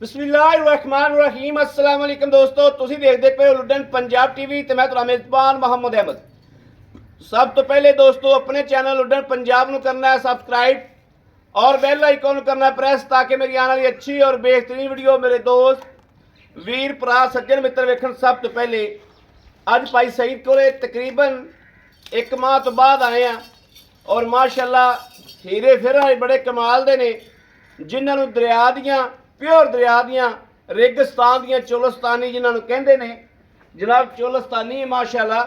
बिस्मिल्लाहिर्रहमानिर्रहीम अस्सलाम वालेकुम दोस्तों ਤੁਸੀਂ ਦੇਖਦੇ ਪਏ ਹੋ ਲੁੱਡਨ ਪੰਜਾਬ ਟੀਵੀ ਤੇ ਮੈਂ ਤੁਹਾਡਾ ਮੇਜ਼ਬਾਨ ਮੁਹੰਮਦ ਅਹਿਮਦ। ਸਭ ਤੋਂ ਪਹਿਲੇ ਦੋਸਤੋ ਆਪਣੇ ਚੈਨਲ ਲੁੱਡਨ ਪੰਜਾਬ ਨੂੰ ਕਰਨਾ ਹੈ ਸਬਸਕ੍ਰਾइब और बेल आइकन करना प्रेस ताकि मेरी आने वाली अच्छी और बेहतरीन वीडियो मेरे दोस्त वीर भरा सज्जन मित्र वेखण। सब तो पहले अज भाई सईद को तकरीबन एक माह तो बाद आए हैं और माशाअल्लाह हीरे फिर बड़े कमाल दे ने जिन्होंने दरिया दियाँ प्योर दरिया दियाँ रेगिस्तान दियाँ चोलस्तानी जिन्होंने कहते हैं जनाब चोलस्तानी माशाअल्लाह।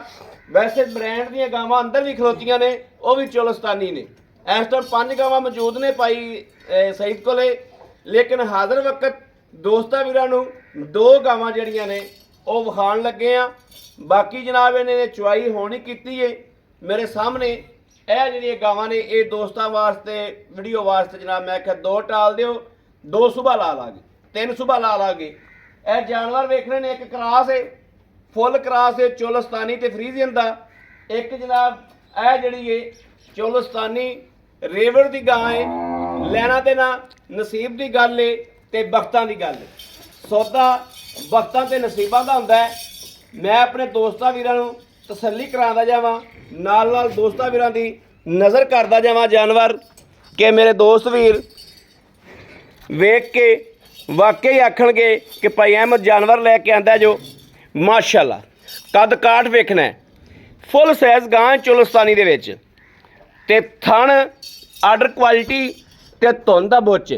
वैसे ब्रांड दियाँ गावां अंदर भी खलोतियाँ ने वो भी चोलस्तानी ने। इस टाइम 5 गावां मौजूद ने भाई सईद कोले, लेकिन हाजिर वक्त दोस्तां वीरां नूं 2 गावां जिहड़ियां ने वो विखाण लगे आ। बाकी जनाब इन्हें चुआई होनी कीती है मेरे सामने। यह जिहड़ियां गावां ने ये दोस्तां वास्ते वीडियो वास्ते जनाब मैं आख्या 2 टाल दिओ, 2 सुबह ला लागे, 3 सुबह ला लागे। यह जानवर वेखने ने एक क्रास है फुल क्रास है चोलस्तानी ते फ्रीजियन दा। एक जनाब यह जिहड़ी है चोलस्तानी रेवड़ की गां है। लैना देना नसीब की गल है ते बख्तां की गल है। सौदा बख्तां ते नसीबां दा हुंदा है। मैं अपने दोस्तां वीरां नूं तसल्ली करांदा जावां, नाल नाल दोस्तां वीरां दी नज़र करदा जावां जानवर कि मेरे दोस्त वीर वेख के वाकई आखणगे कि भाई अहमद जानवर लैके आंदा जो माशाअल्लाह। कद काठ वेखना है फुल साइज गां चोलस्तानी दे विच ते थण आर्डर क्वालिटी ते धुंद दा बुच।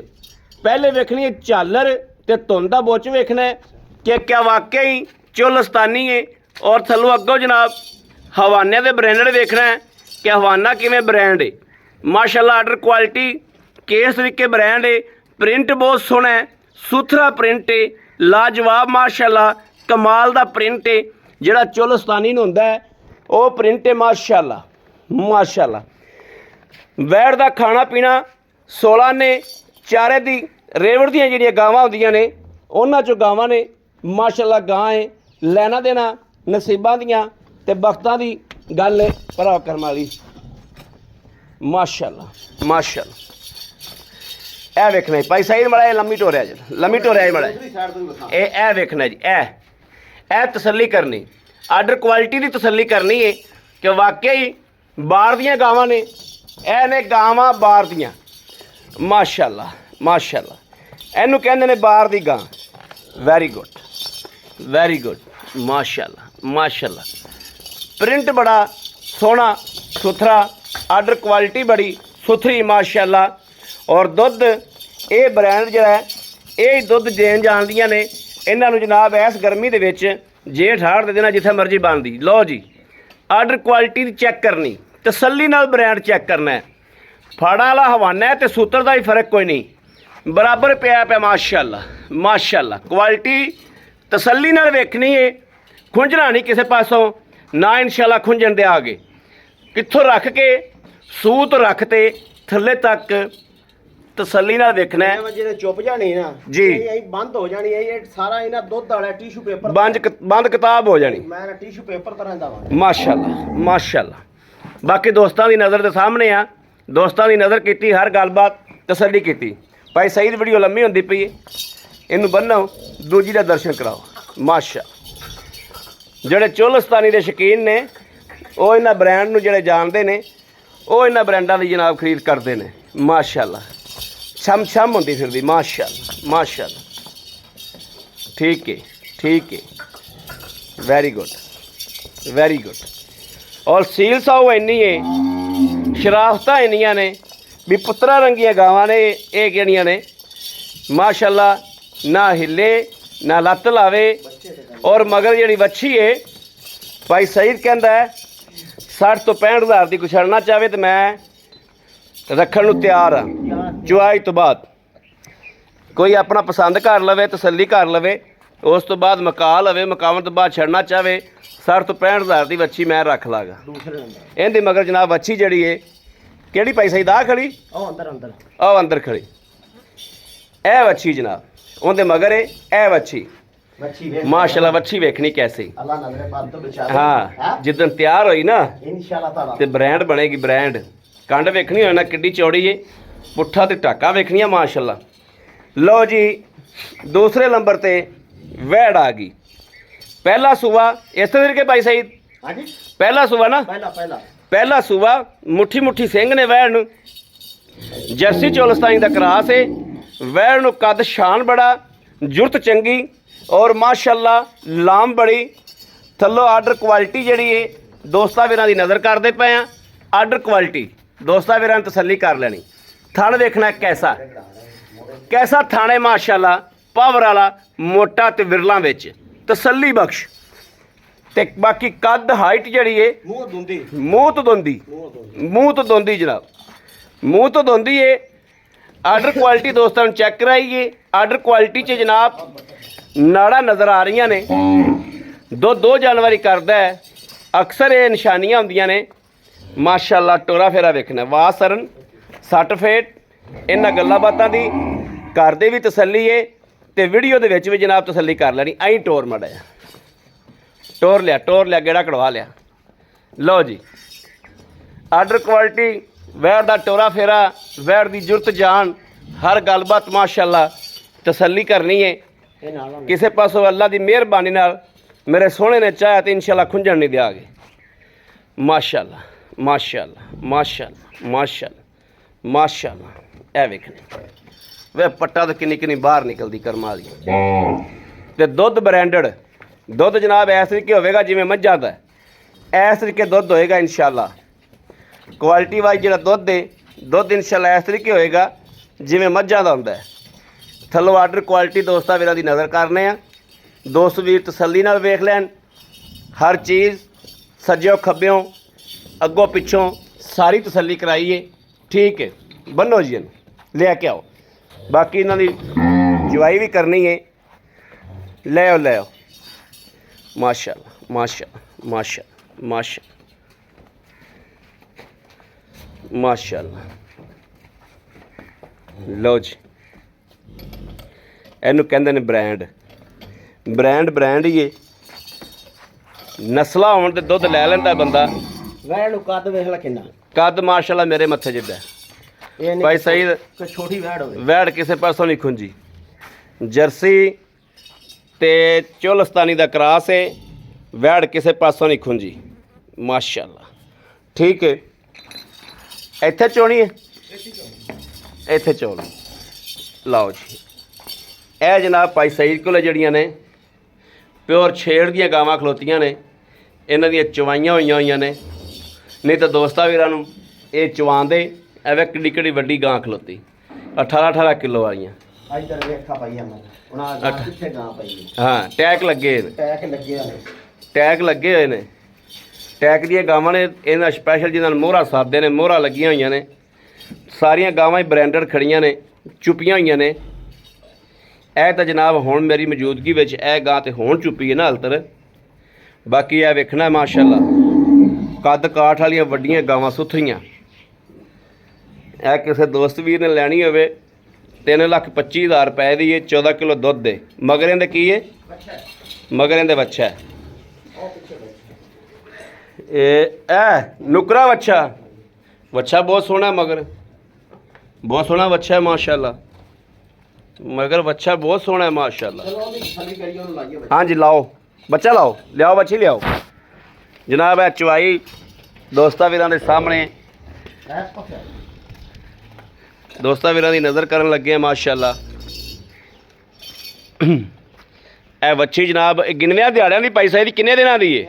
पहले वेखनी है झालर ते धुंद दा बुच वेखना है कि क्या वाकई चोलस्तानी है। और थल्लों अगों जनाब हवाने दे ब्रांड वेखना है कि हवाना किवें ब्रांड है माशाअल्लाह। आर्डर क्वालिटी केस तरीके ब्रांड है। प्रिंट बहुत सोहना है, सुथरा प्रिंट है, लाजवाब माशाअल्लाह। कमाल दा प्रिंट है जिहड़ा चोलस्तानी नूं हुंदा है वो प्रिंट है माशाअल्लाह माशाअल्लाह। वैड़ का खाना पीना 16 ने चारे दी रेवड़ दियां जिहड़ियां गावां हुंदियां ने उन्हां चों गावां ने माशाअल्लाह। गां है लैना देना नसीबां दियां ते बख्तां दी गल है भरा करम वाली माशाअल्लाह माशाअल्लाह। ए वेखना है भाई सही मड़ा लम्मी टोरिया जी, लम्मी टोरिया मड़ा ए वेखना जी। ए तसल्ली करनी आर्डर क्वालिटी की तसल्ली करनी है कि वाकई बाहर दियां गावां ने ए ने गावां बाहर दियां माशाअल्लाह माशाअल्लाह। इनू कहंदे ने बाहर दी गां। वेरी गुड माशाअल्लाह माशाअल्लाह। प्रिंट बड़ा सोहना सुथरा, आर्डर क्वालिटी बड़ी सुथरी माशाअल्लाह। और दुध ये ब्रांड जो है ये दुध देन जानदियां ने इन्हां नूं जनाब इस गर्मी दे विच जेठ हाड़ दे देना जिथे मर्जी बनदी। लो जी आर्डर क्वालिटी दी चैक करनी, तसल्ली नाल ब्रांड चैक करना है। फाड़ा वाला हवाना है तो सूत्र का भी फर्क कोई नहीं, बराबर पिया पिया माशाअल्लाह माशाअल्लाह। क्वालिटी तसल्ली नाल वेखनी है, खुंझना नहीं किसी पासों ना इंशाअल्लाह खुंझन दे आगे। कित्थों रख के सूत रखते थल्ले तक तसल्ली नाल देखना है। ਜਿਹੜੇ ਚੁੱਪ ਜਾਣੀ ਨਾ जी ਇਹ ਬੰਦ ਹੋ ਜਾਣੀ ਹੈ। ਇਹ ਸਾਰਾ ਇਹਨਾਂ ਦੁੱਧ ਵਾਲਾ ਟਿਸ਼ੂ ਪੇਪਰ बंद किताब हो जानी ਮੈਂ ਨਾ ਟਿਸ਼ੂ ਪੇਪਰ ਤਰ੍ਹਾਂ ਦਾ ਵਾ माशाअल्लाह माशाअल्लाह। बाकी दोस्तों की नज़र के सामने आ, दोस्तों की नज़र की हर गलबात तसल्ली की। भाई सही वीडियो लम्मी होती पई है इनू बन्नो दूजी का दर्शन कराओ माशा। जोड़े चोलस्तानी के शौकीन ने वो इन्होंने ब्रांड नूं जिहड़े जानते हैं वो इन्होंने ब्रांडों की जनाब खरीद करते हैं माशाअल्लाह। छम छम होती फिरदी माशाअल्लाह माशाअल्लाह। ठीक है वेरी गुड। और सील साऊ इन्नी है, शराफत इन्नियां ने भी पुत्रा रंगियां गावां ने ये किहड़ियां ने माशाअल्लाह। ना हिले ना लत्त लावे। और मगर जिहड़ी वच्छी है भाई सईद कहंदा है 60 तो 65 हज़ार की कुछ छड़ना चाहे तो मैं रखण नूं तैयार हाँ। चुआई तो बाद कोई अपना पसंद कर लवे, तसल्ली कर लवे, उस तो बाद मका लवे, मकावन तो बाद छड़ना चाहे 60 तो 65 हज़ार की वच्छी मैं रख लागा। इहदे मगर जनाब वच्छी जिहड़ी है किहड़ी भाई सही दा खड़ी अंदर खड़ी ए वच्छी जनाब उहदे मगर है ए वच्छी माशाअल्लाह। वच्छी वेखनी कैसी हाँ जिदन तैयार होई ना ते ब्रांड बनेगी ब्रांड। कंड वेखनी हो ना किड्डी चौड़ी है, पुट्ठा ते टाका वेखनिया माशाअल्लाह। लो जी ਦੂਸਰੇ ਨੰਬਰ ਤੇ ਵੈੜ ਆ ਗਈ। ਪਹਿਲਾ ਸੂਆ ਇਸ ਤਰੀਕੇ ਭਾਈ ਸਹੀਦ, ਹਾਂਜੀ ਪਹਿਲਾ ਸੂਆ ਨਾ, ਪਹਿਲਾ ਸੂਆ ਮੁੱਠੀ ਮੁੱਠੀ ਸਿੰਘ ਨੇ ਵੈੜ ਨੂੰ। ਜਰਸੀ ਚੋਲਸਤਾਨੀ ਦਾ ਕਰਾਸ ਹੈ। ਵੈੜ ਨੂੰ ਕੱਦ ਸ਼ਾਨ ਬੜਾ, ਜੁਰਤ ਚੰਗੀ ਔਰ ਮਾਸ਼ਾਅੱਲਾ ਲਾਮ ਬੜੀ। ਥੱਲੋਂ ਆਰਡਰ ਕੁਆਲਿਟੀ ਜਿਹੜੀ ਹੈ ਦੋਸਤਾਂ ਵੀਰਾਂ ਦੀ ਨਜ਼ਰ ਕਰਦੇ ਪਏ ਆ। ਆਰਡਰ ਕੁਆਲਿਟੀ ਦੋਸਤਾਂ ਵੀਰਾਂ ਨੇ ਤਸੱਲੀ ਕਰ ਲੈਣੀ। ਥਣ ਵੇਖਣਾ ਕੈਸਾ ਕੈਸਾ ਥਾਣੇ ਮਾਸ਼ਾਅੱਲਾ ਪਾਵਰ ਵਾਲਾ, ਮੋਟਾ ਤੇ ਵਿਰਲਾਂ ਵਿੱਚ ਤਸੱਲੀ ਬਖਸ਼। ਤੇ ਬਾਕੀ ਕੱਦ ਹਾਈਟ ਜਿਹੜੀ ਹੈ ਮੂੰਹ ਦੁੰਦੀ ਮੂੰਹ ਤੋਂ ਦੋਂਦੀ ਜਨਾਬ, ਮੂੰਹ ਤੋਂ ਦੋਂਦੀ ਏ। ਆਰਡਰ ਕੁਆਲਿਟੀ ਦੋਸਤਾਂ ਨੂੰ ਚੈੱਕ ਕਰਾਈਏ। ਆਰਡਰ ਕੁਆਲਿਟੀ 'ਚ ਜਨਾਬ ਨਾੜਾਂ ਨਜ਼ਰ ਆ ਰਹੀਆਂ ਨੇ। ਦੋ ਜਾਨਵਰੀ ਕਰਦਾ ਹੈ, ਅਕਸਰ ਇਹ ਨਿਸ਼ਾਨੀਆਂ ਹੁੰਦੀਆਂ ਨੇ। ਮਾਸ਼ਾਅੱਲਾ ਟੋਰਾ ਫੇਰਾ ਵੇਖਣਾ, ਵਾਹ ਸਰਨ ਸੱਟ ਫੇਟ ਇਹਨਾਂ ਗੱਲਾਂ ਬਾਤਾਂ ਦੀ ਕਰਦੇ ਵੀ ਤਸੱਲੀ ਏ ਤੇ ਵੀਡੀਓ ਦੇ ਵਿੱਚ ਵੀ ਜਨਾਬ ਤਸੱਲੀ ਕਰ ਲੈਣੀ। ਐਂ ਟੋਰ ਮੜਾ ਟੋਰ ਲਿਆ ਗੇੜਾ ਕਢਵਾ ਲਿਆ। ਲਓ ਜੀ ਆਰਡਰ ਕੁਆਲਿਟੀ, ਵੈੜ ਦਾ ਟੋਰਾ ਫੇਰਾ, ਵੈੜ ਦੀ ਜੁਰਤ ਜਾਨ, ਹਰ ਗੱਲਬਾਤ ਮਾਸ਼ਾਅੱਲਾ ਤਸੱਲੀ ਕਰਨੀ ਹੈ। ਕਿਸੇ ਪਾਸੋਂ ਅੱਲਾ ਦੀ ਮਿਹਰਬਾਨੀ ਨਾਲ ਮੇਰੇ ਸੋਹਣੇ ਨੇ ਚਾਹਿਆ ਤੇ ਇਨਸ਼ਾਅੱਲਾ ਖੁੰਝਣ ਨਹੀਂ ਦਿਆਂਗੇ। ਮਾਸ਼ਾਅੱਲਾ ਮਾਸ਼ਾਅੱਲਾ ਮਾਸ਼ਾਅੱਲਾ ਮਾਸ਼ਾਅੱਲਾ ਮਾਸ਼ਾਅੱਲਾ। ਇਹ ਵੇਖਣੇ ਵੇ ਪੱਟਾ ਤਾਂ ਕਿੰਨੀ ਬਾਹਰ ਨਿਕਲਦੀ ਕਰਮਾਂ ਦੀ। ਤੇ ਦੁੱਧ ਬ੍ਰਾਂਡਡ ਦੁੱਧ ਜਨਾਬ ਇਸ ਤਰੀਕੇ ਹੋਵੇਗਾ ਜਿਵੇਂ ਮੱਝਾਂ ਦਾ, ਇਸ ਤਰੀਕੇ ਦੁੱਧ ਹੋਏਗਾ ਇਨਸ਼ਾਅੱਲਾ। ਕੁਆਲਿਟੀ ਵਾਈਜ਼ ਜਿਹੜਾ ਦੁੱਧ ਇਨਸ਼ਾਅੱਲਾ ਇਸ ਤਰੀਕੇ ਹੋਏਗਾ ਜਿਵੇਂ ਮੱਝਾਂ ਦਾ ਹੁੰਦਾ ਹੈ। ਥੱਲੋਂ ਆਰਡਰ ਕੁਆਲਿਟੀ ਦੋਸਤਾਂ ਵੀਰਾਂ ਦੀ ਨਜ਼ਰ ਕਰਨੇ ਆ। ਦੋਸਤ ਵੀਰ ਤਸੱਲੀ ਨਾਲ ਵੇਖ ਲੈਣ ਹਰ ਚੀਜ਼, ਸੱਜਿਓ ਖੱਬਿਓਂ ਅੱਗੋਂ ਪਿੱਛੋਂ ਸਾਰੀ ਤਸੱਲੀ ਕਰਾਈਏ। ਠੀਕ ਹੈ, ਬੰਨੋ ਜੀ ਇਹਨੂੰ ਲੈ ਕੇ ਆਓ। ਬਾਕੀ ਇਹਨਾਂ ਦੀ ਜਵਾਈ ਵੀ ਕਰਨੀ ਹੈ। ਲੈ ਆਓ ਮਾਸ਼ਾਅੱਲਾ ਮਾਸ਼ਾਅੱਲਾ ਮਾਸ਼ਾਅੱਲਾ ਮਾਸ਼ਾਅੱਲਾ। ਲਓ ਜੀ ਇਹਨੂੰ ਕਹਿੰਦੇ ਨੇ ਬ੍ਰਾਂਡ ਹੀ ਹੈ। ਨਸਲਾਂ ਹੋਣ ਤੇ ਦੁੱਧ ਲੈ ਲੈਂਦਾ ਬੰਦਾ। ਵੈੜ ਨੂੰ ਕੱਦ ਵੇਖ ਲੈ ਕਿੰਨਾ, ਕੱਦ ਮਾਸ਼ਾਅੱਲਾ ਮੇਰੇ ਮੱਥੇ ਜਿੱਡਾ। ਇਹ ਨਹੀਂ ਭਾਈ ਸਹੀਦ ਕਿ ਛੋਟੀ ਵੈੜ ਹੋਵੇ। ਵੈੜ ਕਿਸੇ ਪਾਸੋਂ ਨਹੀਂ ਖੁੰਜੀ। ਜਰਸੀ ਤੇ ਚੋਲਸਤਾਨੀ ਦਾ ਕਰਾਸ ਹੈ। ਵੈੜ ਕਿਸੇ ਪਾਸੋਂ ਨਹੀਂ ਖੁੰਜੀ ਮਾਸ਼ਾਅੱਲਾ। ਠੀਕ ਹੈ, ਇੱਥੇ ਚੋਣੀ ਹੈ, ਇੱਥੇ ਚੋਲ ਲਾਓ ਜੀ। ਇਹ ਜਨਾਬ ਭਾਈ ਸਈਦ ਕੋਲ ਜਿਹੜੀਆਂ ਨੇ ਪਿਓਰ ਛੇੜ ਦੀਆਂ ਗਾਵਾਂ ਖਲੋਤੀਆਂ ਨੇ। ਇਹਨਾਂ ਦੀਆਂ ਚਵਾਈਆਂ ਹੋਈਆਂ ਨੇ, ਨਹੀਂ ਤਾਂ ਦੋਸਤਾਂ ਵੀਰਾਂ ਨੂੰ ਇਹ ਚਵਾਉਂਦੇ। ਐਵੇਂ ਕਿੱਡੀ ਵੱਡੀ ਗਾਂ ਖਲੋਤੀ 18 ਕਿਲੋ ਵਾਲੀਆਂ। ਇੱਧਰ ਵੇਖਾ ਪਈ ਆ ਮੈਂ ਉਹਨਾਂ ਕਿੱਥੇ ਗਾਂ ਪਈ ਹੈ। ਹਾਂ ਟੈਗ ਲੱਗੇ ਨੇ, ਟੈਗ ਲੱਗੇ ਹੋਏ ਨੇ। ਟੈਗ ਦੀਆਂ ਗਾਵਾਂ ਨੇ ਇਹਨਾਂ ਸਪੈਸ਼ਲ ਜਿਹਨਾਂ ਨੂੰ ਮੋਹਰਾ ਸਾਦੇ ਨੇ, ਮੋਹਰਾ ਲੱਗੀਆਂ ਹੋਈਆਂ ਨੇ। ਸਾਰੀਆਂ ਗਾਵਾਂ ਹੀ ਬ੍ਰਾਂਡਡ ਖੜੀਆਂ ਨੇ, ਚੁੱਪੀਆਂ ਹੋਈਆਂ ਨੇ। ਇਹ ਤਾਂ ਜਨਾਬ ਹੁਣ ਮੇਰੀ ਮੌਜੂਦਗੀ ਵਿੱਚ ਇਹ ਗਾਂ ਤੇ ਹੁਣ ਚੁੱਪੀ ਹੈ ਨਾ ਹਲਤਰ। ਬਾਕੀ ਇਹ ਵੇਖਣਾ ਮਾਸ਼ਾਅੱਲਾ ਕੱਦ ਕਾਠ ਵਾਲੀਆਂ ਵੱਡੀਆਂ ਗਾਵਾਂ ਸੁਥਰੀਆਂ। ਇਹ ਕਿਸੇ ਦੋਸਤ ਵੀਰ ਨੇ ਲੈਣੀ ਹੋਵੇ 3,25,000 ਰੁਪਏ ਦੀ। ਇਹ 14 ਕਿਲੋ ਦੁੱਧ ਦੇ ਮਗਰਾਂ ਦੇ ਕੀ ਹੈ, ਮਗਰਾਂ ਦੇ ਵੱਛਾ ਹੈ। ਇਹ ਨੁਕਰਾ ਵੱਛਾ ਬਹੁਤ ਸੋਹਣਾ, ਮਗਰ ਬਹੁਤ ਸੋਹਣਾ ਵੱਛਾ ਹੈ ਮਾਸ਼ਾਅੱਲਾ। ਮਗਰ ਵੱਛਾ ਬਹੁਤ ਸੋਹਣਾ ਹੈ ਮਾਸ਼ਾਅੱਲਾ। ਹਾਂਜੀ ਲਾਓ ਬੱਚਾ, ਲਿਆਓ ਬੱਚੀ ਲਿਆਓ ਜਨਾਬ। ਇਹ ਚਵਾਈ ਦੋਸਤਾਂ ਵੀਰਾਂ ਦੇ ਸਾਹਮਣੇ, ਦੋਸਤਾਂ ਵੀਰਾਂ ਦੀ ਨਜ਼ਰ ਕਰਨ ਲੱਗੇ ਆ ਮਾਸ਼ਾਅੱਲਾ। ਇਹ ਵੱਛੀ ਜਨਾਬ ਗਿਣਵਿਆਂ ਦਿਹਾੜਿਆਂ ਦੀ ਪਾਈ ਸਾਈ ਕਿੰਨੇ ਦਿਨਾਂ ਦੀ ਹੈ?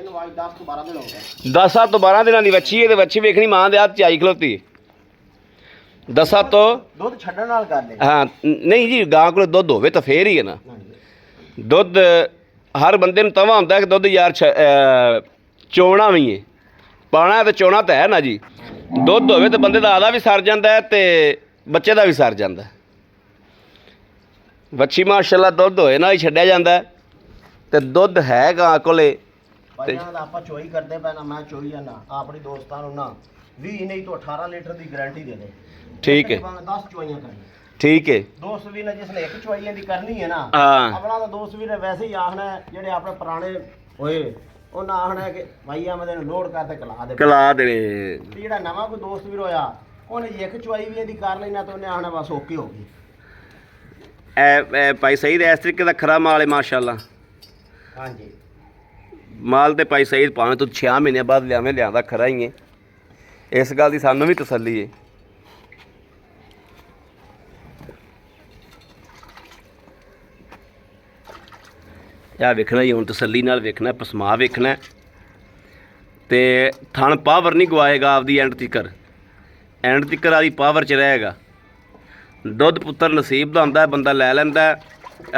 10 ਤੋਂ 12 ਦਿਨਾਂ ਦੀ ਵੱਛੀ ਹੈ। ਤੇ ਵੱਛੀ ਵੇਖਣੀ ਮਾਂ ਦੇ ਹੱਥ 'ਚ ਆਈ ਖਲੋਤੀ 10 ਤੋਂ ਦੁੱਧ ਛੱਡਣ ਨਾਲ ਗੱਲ ਹੈ। ਹਾਂ ਨਹੀਂ ਜੀ, ਗਾਂ ਕੋਲ ਦੁੱਧ ਹੋਵੇ ਤਾਂ ਫੇਰ ਹੀ ਹੈ ਨਾ। ਦੁੱਧ ਹਰ ਬੰਦੇ ਨੂੰ ਤਵਾ ਹੁੰਦਾ ਕਿ ਦੁੱਧ ਯਾਰ ਚੋਣਾ ਵੀ ਹੈ, ਪਾਉਣਾ ਤੇ ਚੋਣਾ ਤਾਂ ਹੈ ਨਾ ਜੀ। ਦੁੱਧ ਹੋਵੇ ਤਾਂ ਬੰਦੇ ਦਾ ਆਦਾ ਵੀ ਸਰ ਜਾਂਦਾ ਤੇ ਬੱਚੇ ਦਾ ਵੀ ਸਰ ਜਾਂਦਾ। ਵੱਛੀ ਮਾਸ਼ਾਅੱਲਾ ਦੁੱਧ ਹੋਏ ਨਾ ਹੀ ਛੱਡਿਆ ਜਾਂਦਾ ਤੇ ਦੁੱਧ ਹੈ ਗਾਂ ਕੋਲੇ। ਭਾਈਆਂ ਦਾ ਆਪਾਂ ਚੋਈ ਕਰਦੇ ਪਏ ਨਾ, ਮੈਂ ਚੋਈ ਜਾਣਾ ਆਪਣੇ ਦੋਸਤਾਂ ਨੂੰ ਨਾ 20 ਨਹੀਂ ਤੋਂ 18 ਲੀਟਰ ਦੀ ਗਾਰੰਟੀ ਦੇ ਦੇ। ਠੀਕ ਹੈ, 10 ਚੋਈਆਂ ਕਰਨੀ। ਠੀਕ ਹੈ। ਦੋਸਤ ਵੀ ਨੇ ਜਿਸਨੇ ਇੱਕ ਚੋਈਆਂ ਦੀ ਕਰਨੀ ਹੈ ਨਾ, ਹਾਂ ਆਪਣਾ ਤਾਂ ਦੋਸਤ ਵੀ ਨੇ ਵੈਸੇ ਹੀ ਆਖਣਾ ਜਿਹੜੇ ਆਪਣੇ ਪੁਰਾਣੇ ਹੋਏ ਉਹਨਾਂ ਆਖਣਾ ਕਿ ਭਾਈ ਆ ਮੈਂ ਲੋਡ ਕਰਦੇ ਕਲਾ ਦੇ ਤੇ ਜਿਹੜਾ ਨਵਾਂ ਕੋਈ ਦੋਸਤ ਵੀ ਹੋਇਆ ਉਹਨੇ ਇੱਕ ਚਵਾਈ ਵੀ ਇਹਦੀ ਕਰ ਲੈਣਾ ਤਾਂ ਉਹਨੇ ਆਖਣਾ ਬਸ ਓਕੇ ਹੋ ਗਈ। ਐ ਭਾਈ ਸਈਦ ਇਸ ਤਰੀਕੇ ਦਾ ਖਰਾ ਮਾਲ ਹੈ ਮਾਸ਼ਾਅੱਲਾ। ਹਾਂਜੀ ਮਾਲ ਤੇ ਭਾਈ ਸਈਦ ਭਾਵੇਂ ਤੂੰ 6 ਮਹੀਨੇ ਬਾਅਦ ਲਿਆਵੇਂ ਲਿਆਂਦਾ ਖਰਾ ਹੀ ਹੈ। ਇਸ ਗੱਲ ਦੀ ਸਾਨੂੰ ਵੀ ਤਸੱਲੀ ਹੈ। ਇਹ ਵੇਖਣਾ ਹੀ ਹੁਣ ਤਸੱਲੀ ਨਾਲ ਵੇਖਣਾ, ਪਸਮਾ ਵੇਖਣਾ ਤੇ ਥਣ ਪਾਵਰ ਨਹੀਂ ਗਵਾਏਗਾ ਆਪਦੀ ਐਂਡ ਤੀਕਰ ਆਦੀ ਪਾਵਰ 'ਚ ਰਹੇਗਾ। ਦੁੱਧ ਪੁੱਤਰ ਨਸੀਬ ਦਾ ਹੁੰਦਾ, ਬੰਦਾ ਲੈ ਲੈਂਦਾ।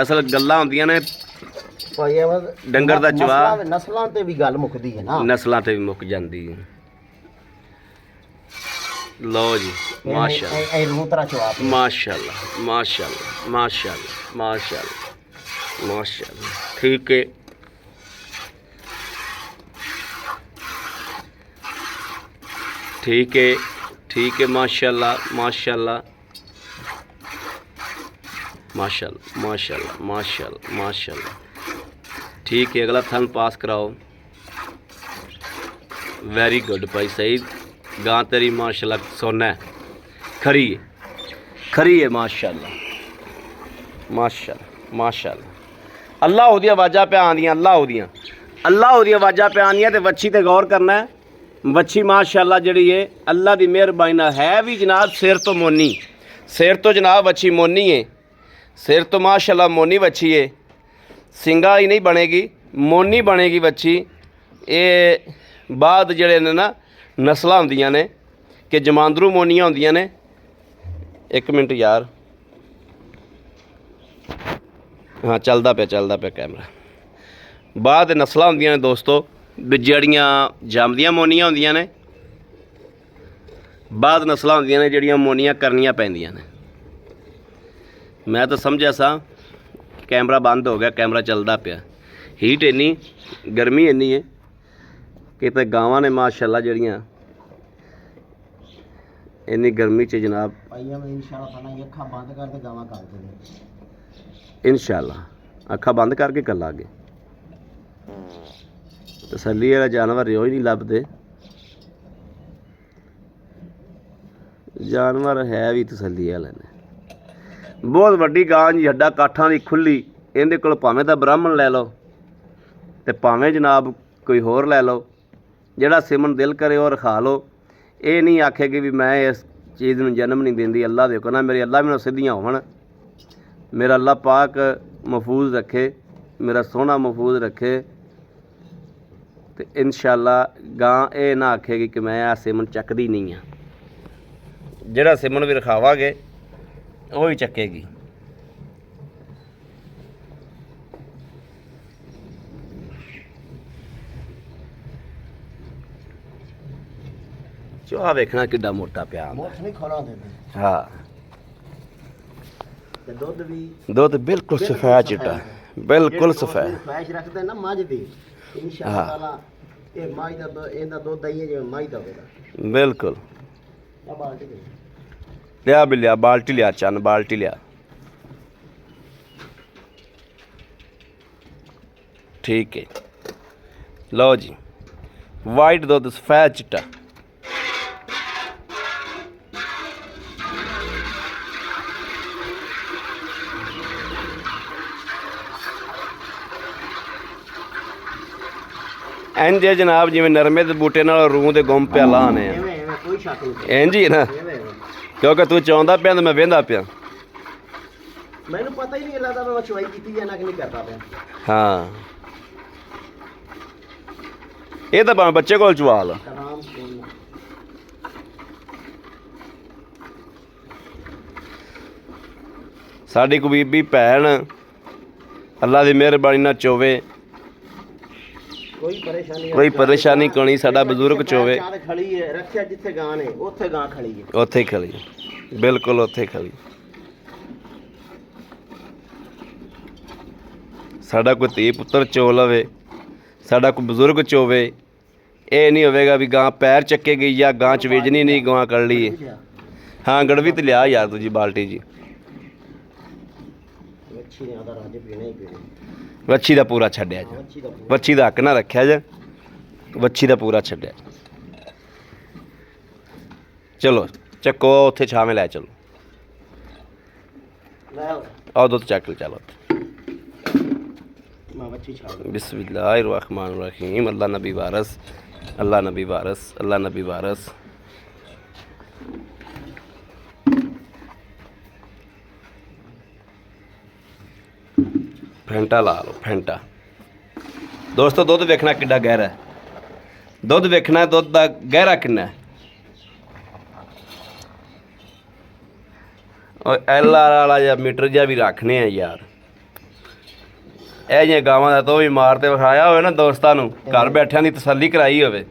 ਅਸਲ ਗੱਲਾਂ ਹੁੰਦੀਆਂ ਨੇ ਭਾਈ ਅਹਿਮਦ, ਡੰਗਰ ਦਾ ਚਵਾ ਨਸਲਾਂ ਤੇ ਵੀ ਗੱਲ ਮੁੱਕਦੀ ਹੈ ਨਾ, ਨਸਲਾਂ ਤੇ ਵੀ ਮੁੱਕ ਜਾਂਦੀ ਹੈ। ਲਓ ਜੀ ਮਾਸ਼ਾਅੱਲਾ ਇਹ ਰੂਹ ਤਰ੍ਹਾਂ ਚਵਾ ਮਾਸ਼ਾਅੱਲਾ ਮਾਸ਼ਾਅੱਲਾ ਮਾਸ਼ਾਅੱਲਾ ਮਾਸ਼ਾਅੱਲਾ ਮਾਸ਼ਾਅੱਲਾ। ਠੀਕ ਹੈ ठीक है ठीक है माशाल्लाह माशाल्लाह माशाल्लाह माशाल्लाह माशाल्लाह माशाल्लाह। ठीक है अगला थन पास कराओ। वेरी गुड भाई सईद, गां तेरी माशाल्लाह सोना है, खरी है माशाल्लाह माशाल्लाह माशाल्लाह। अल्लाह ओदी आवाज़ां पे आंदियां, अल्लाह ओदी आवाज़ां पे आंदियां ते वच्छी ते गौर करना है। वच्छी माशाअल्लाह जिहड़ी है अल्लाह दी मेहरबानी नाल है भी जनाब सिर तो मोनी, सिर तो जनाब वच्छी मोनी है, सिर तो माशाअल्लाह मोनी वच्छी है। सिंगा ही नहीं बनेगी, मोनी बनेगी वच्छी। ये बाद जिहड़े ने ना नस्लां हुंदियां ने कि जमांदरू मोनियां हुंदियां ने। एक मिनट यार, हाँ चलदा पिया कैमरा। बाद नस्लां हुंदियां ने दोस्तों ਜਿਹੜੀਆਂ ਜੰਮਦੀਆਂ ਮੋਨੀਆਂ ਹੁੰਦੀਆਂ ਨੇ, ਬਾਅਦ ਨਸਲਾਂ ਹੁੰਦੀਆਂ ਨੇ ਜਿਹੜੀਆਂ ਮੋਨੀਆਂ ਕਰਨੀਆਂ ਪੈਂਦੀਆਂ ਨੇ। ਮੈਂ ਤਾਂ ਸਮਝਿਆ ਸਾਂ ਕੈਮਰਾ ਬੰਦ ਹੋ ਗਿਆ, ਕੈਮਰਾ ਚੱਲਦਾ ਪਿਆ। ਹੀਟ ਇੰਨੀ, ਗਰਮੀ ਇੰਨੀ ਹੈ ਕਿ ਤੇ ਗਾਵਾਂ ਨੇ ਮਾਸ਼ਾਅੱਲਾ ਜਿਹੜੀਆਂ ਇੰਨੀ ਗਰਮੀ 'ਚ ਜਨਾਬ ਭਾਈਆਂ ਮੈਂ ਇਨਸ਼ਾਅੱਲਾ ਤਾਲਾ ਅੱਖਾਂ ਬੰਦ ਕਰਕੇ ਗਾਵਾਂ ਕਰ ਦੇਣੀ ਇਨਸ਼ਾਅੱਲਾ। ਅੱਖਾਂ ਬੰਦ ਕਰਕੇ ਕਰ ਲਾਂਗੇ। तसली वाला जानवर ही नहीं लभदे, जानवर है भी तसली वाले ने। बहुत वड्डी गां जी, हड्डा काठां दी खुली। इहदे कोल भावें तां ब्राह्मण लै लो ते भावें जनाब कोई होर लै लो, जिहड़ा सिमन दिल करे और रखा लो। ये नहीं आखेगी भी मैं इस चीज़ नूं जन्म नहीं दिंदी। अल्लाह दे हुकम नाल मेरे अल्लाह मैनूं सिद्धियां होवन, मेरा अल्लाह पाक महफूज रखे, मेरा सोहना महफूज रखे। तो इंशाअल्लाह गां ये ना आखेगी कि मैं आ सिमन चकदी नहीं हाँ। जिहड़ा सिमन भी रखावांगे वो ही चकेगी। चुहा वेखना किड्डा मोटा पिया मोठ नहीं खोला देंदे। हाँ ते दुध बिल्कुल सफेद चिट्टा, बिल्कुल सफेद फैश रखते ना मझ दी इंशाअल्लाह ताला। ये मझ दा ਇਹਦਾ ਦੁੱਧ ਦਈ ਹੈ ਜਿਵੇਂ ਮਝ ਦਾ ਹੋਵੇਗਾ। बिल्कुल। ਆ ਬਾਲਟੀ ਦੇ लिया भी लिया, बाल्टी लिया, चन बाल्टी लिया। ठीक है लो जी, वाइट दुध सफेद चिट्टा। इंज जनाब जिवें नरमे दे बूटे नाल रूह दे गुम पिया लाने ਐਵੇਂ ਐਵੇਂ ਕੋਈ ਸ਼ੱਕ ਨਹੀਂ। इंज ही है ना, ਐਵੇਂ ਐਵੇਂ क्योंकि तू चाहता पिया तो मैं वेंदा पिया। ਮੈਨੂੰ ਪਤਾ ਹੀ ਨਹੀਂ ਲੱਗਦਾ ਮੈਂ ਚੁਆਈ ਕੀਤੀ ਜਾਂ ਨਾ ਕਿ ਨਹੀਂ ਕਰਦਾ ਪਿਆ। हाँ ये तो भावें बच्चे कोल चुआ लो। ਆਰਾਮ ਨਾਲ साडी कोई बीबी भैन अल्लाह दी मेहरबानी नाल चोवे, कोई परेशानी कोई नहीं। साडा बजुर्ग चोवे ਚਾਹ ਖੜੀ ਹੈ, ਰੱਖਿਆ ਜਿੱਥੇ ਗਾਂ ਨੇ ਉੱਥੇ ਗਾਂ ਖੜੀ ਹੈ। उत्थे ही खली, बिल्कुल उत्थे ही खली। साडा कोई धी पुत्र चो लवे, साडा कोई बजुर्ग चोवे, ये नहीं होवेगा भी गां पैर चक्के गई या गां च वेचनी नहीं, गां कर ली है। हाँ गड़वी तो लिया यार तुझी बाल्टी जी। ਮੱਛੀ ਨੇ ਆਦਾ ਰਾਜ ਪੀਣਾ ਹੀ ਪੀਣਾ। ਵੱਛੀ ਦਾ ਪੂਰਾ ਛੱਡਿਆ ਜੀ, ਮੱਛੀ ਦਾ ਵੱਛੀ ਦਾ ਹੱਕ ਨਾ ਰੱਖਿਆ ਜੇ, ਵੱਛੀ ਦਾ ਪੂਰਾ ਛੱਡਿਆ। ਚਲੋ ਚੱਕੋ ਉੱਥੇ ਛਾਵੇਂ ਲੈ ਚਲੋ। ਲੈ आओ दुध चक लो चलो मैं बच्ची छाड़ बिस्मिल्लाहिर्रहमानिर्रहीम। अल्लाह नबी वारस, अल्लाह नबी वारस, अल्लाह नबी वारस। फैंटा ला लो फैंटा। दोस्तों दुध वेखना किड्डा गहरा है, दुध वेखना दुध का गहरा किन्ना है। और एल आर वाला या मीटर जिहा भी रखने हैं यार। ਇਹ ਜਿਹੀਆਂ ਗਾਵਾਂ ਦਾ ਤੋਂ ਵੀ ਮਾਰ ਤੇ ਵਿਖਾਇਆ ਹੋਵੇ ਨਾ ਦੋਸਤਾਂ ਨੂੰ, ਘਰ ਬੈਠਿਆਂ ਦੀ ਤਸੱਲੀ ਕਰਾਈ ਹੋਵੇ।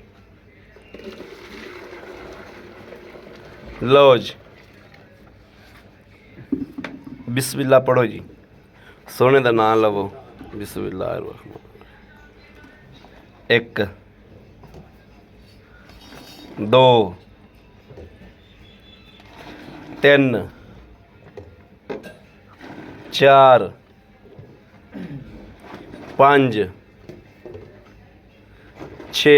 ਲਓ ਜੀ ਬਿਸਮਿਲ੍ਲਾ ਪੜੋ ਜੀ, ਸੋਹਣੇ ਦਾ ਨਾਮ ਲਵੋ। ਬਿਸਮਿल्लाहिर्रहमान। 1 2 3 4 5 6